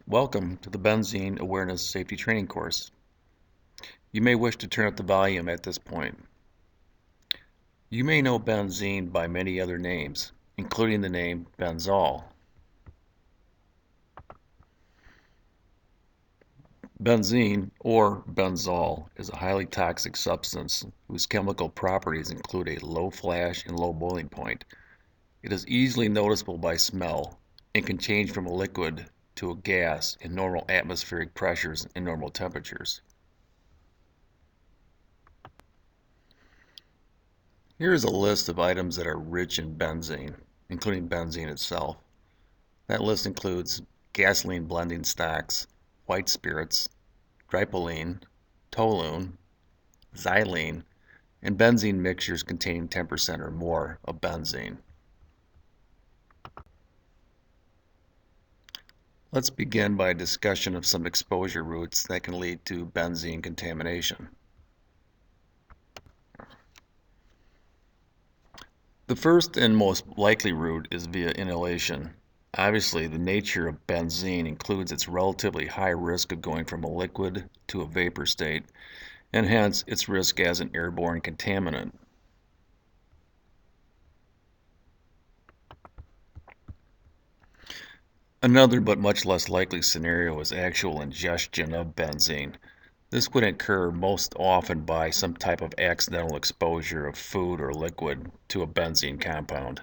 Welcome to the Benzene Awareness Safety Training course. You may wish to turn up the volume at this point. You may know benzene by many other names, including the name benzol. Benzene, or benzol, is a highly toxic substance whose chemical properties include a low flash and low boiling point. It is easily noticeable by smell and can change from a liquid to a gas in normal atmospheric pressures and normal temperatures. Here is a list of items that are rich in benzene, including benzene itself. That list includes gasoline blending stocks, white spirits, dripolene, toluene, xylene, and benzene mixtures containing 10% or more of benzene. Let's begin by a discussion of some exposure routes that can lead to benzene contamination. The first and most likely route is via inhalation. Obviously, the nature of benzene includes its relatively high risk of going from a liquid to a vapor state, and hence its risk as an airborne contaminant. Another but much less likely scenario is actual ingestion of benzene. This would occur most often by some type of accidental exposure of food or liquid to a benzene compound.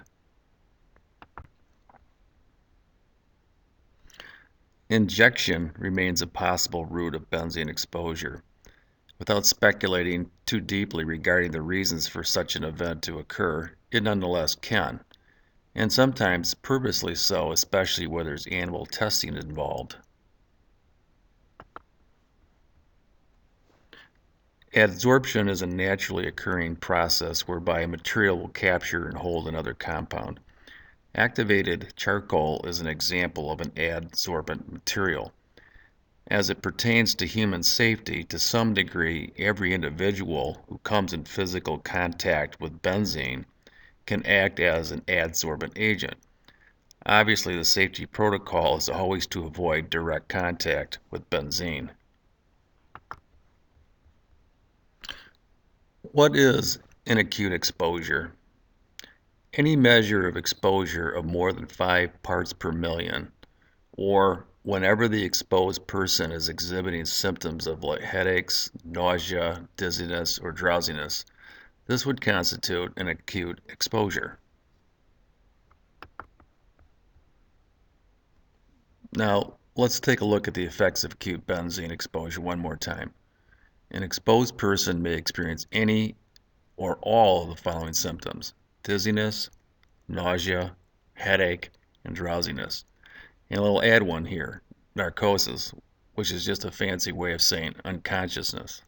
Injection remains a possible route of benzene exposure. Without speculating too deeply regarding the reasons for such an event to occur, it nonetheless can, and sometimes purposely so, especially where there's animal testing involved. Adsorption is a naturally occurring process whereby a material will capture and hold another compound. Activated charcoal is an example of an adsorbent material. As it pertains to human safety, to some degree, every individual who comes in physical contact with benzene can act as an adsorbent agent. Obviously, the safety protocol is always to avoid direct contact with benzene. What is an acute exposure? Any measure of exposure of more than 5 parts per million, or whenever the exposed person is exhibiting symptoms of headaches, nausea, dizziness, or drowsiness. This would constitute an acute exposure. Now, let's take a look at the effects of acute benzene exposure one more time. An exposed person may experience any or all of the following symptoms: dizziness, nausea, headache, and drowsiness. And I'll add one here, narcosis, which is just a fancy way of saying unconsciousness.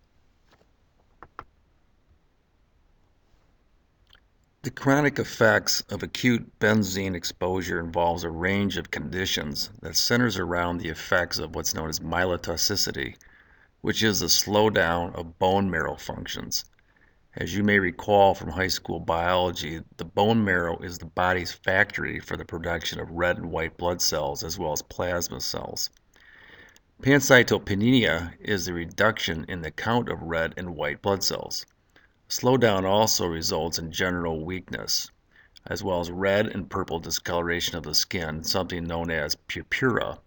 The chronic effects of acute benzene exposure involves a range of conditions that centers around the effects of what's known as myelotoxicity, which is the slowdown of bone marrow functions. As you may recall from high school biology, the bone marrow is the body's factory for the production of red and white blood cells as well as plasma cells. Pancytopenia is the reduction in the count of red and white blood cells. Slowdown also results in general weakness, as well as red and purple discoloration of the skin, something known as purpura,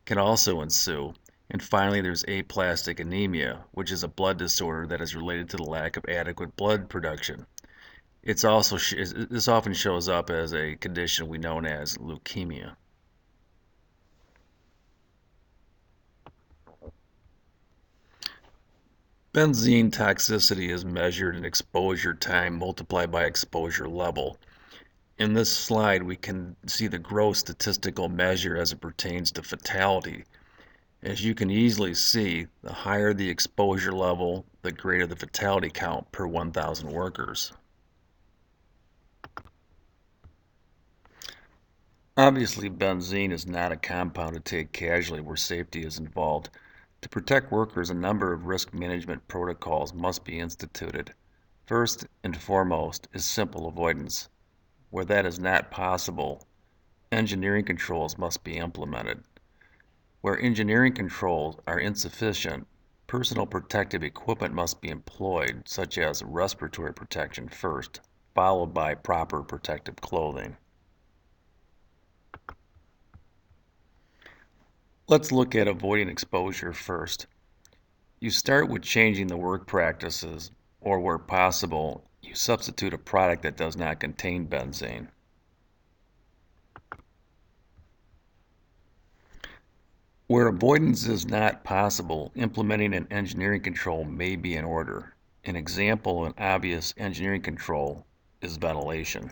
can also ensue. And finally, there's aplastic anemia, which is a blood disorder that is related to the lack of adequate blood production. This often shows up as a condition we know as leukemia. Benzene toxicity is measured in exposure time multiplied by exposure level. In this slide, we can see the gross statistical measure as it pertains to fatality. As you can easily see, the higher the exposure level, the greater the fatality count per 1,000 workers. Obviously, benzene is not a compound to take casually where safety is involved. To protect workers, a number of risk management protocols must be instituted. First and foremost is simple avoidance. Where that is not possible, engineering controls must be implemented. Where engineering controls are insufficient, personal protective equipment must be employed, such as respiratory protection first, followed by proper protective clothing. Let's look at avoiding exposure first. You start with changing the work practices, or where possible, you substitute a product that does not contain benzene. Where avoidance is not possible, implementing an engineering control may be in order. An example of an obvious engineering control is ventilation.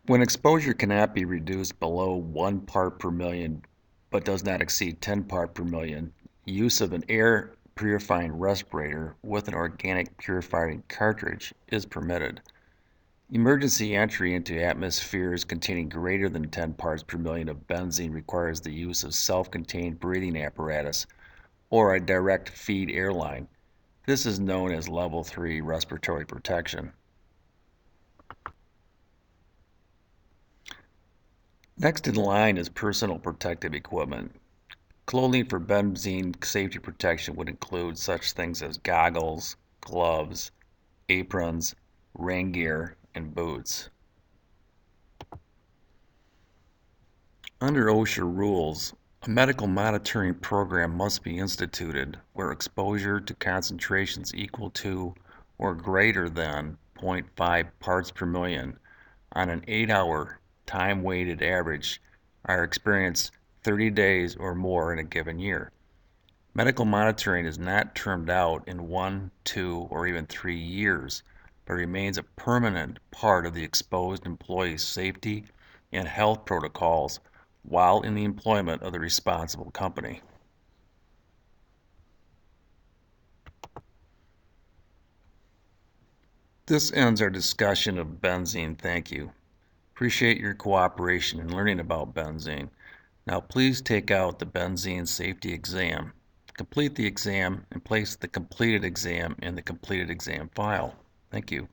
When exposure cannot be reduced below 1 part per million but does not exceed 10 part per million, use of an air purifying respirator with an organic purifying cartridge is permitted. Emergency entry into atmospheres containing greater than 10 parts per million of benzene requires the use of self-contained breathing apparatus or a direct feed airline. This is known as level 3 respiratory protection. Next in line is personal protective equipment. Clothing for benzene safety protection would include such things as goggles, gloves, aprons, rain gear, and boots. Under OSHA rules, a medical monitoring program must be instituted where exposure to concentrations equal to or greater than 0.5 parts per million on an 8-hour time-weighted average are experienced 30 days or more in a given year. Medical monitoring is not termed out in 1, 2, or even 3 years, but remains a permanent part of the exposed employee's safety and health protocols while in the employment of the responsible company. This ends our discussion of benzene. Thank you. Appreciate your cooperation in learning about benzene. Now please take out the benzene safety exam. Complete the exam and place the completed exam in the completed exam file. Thank you.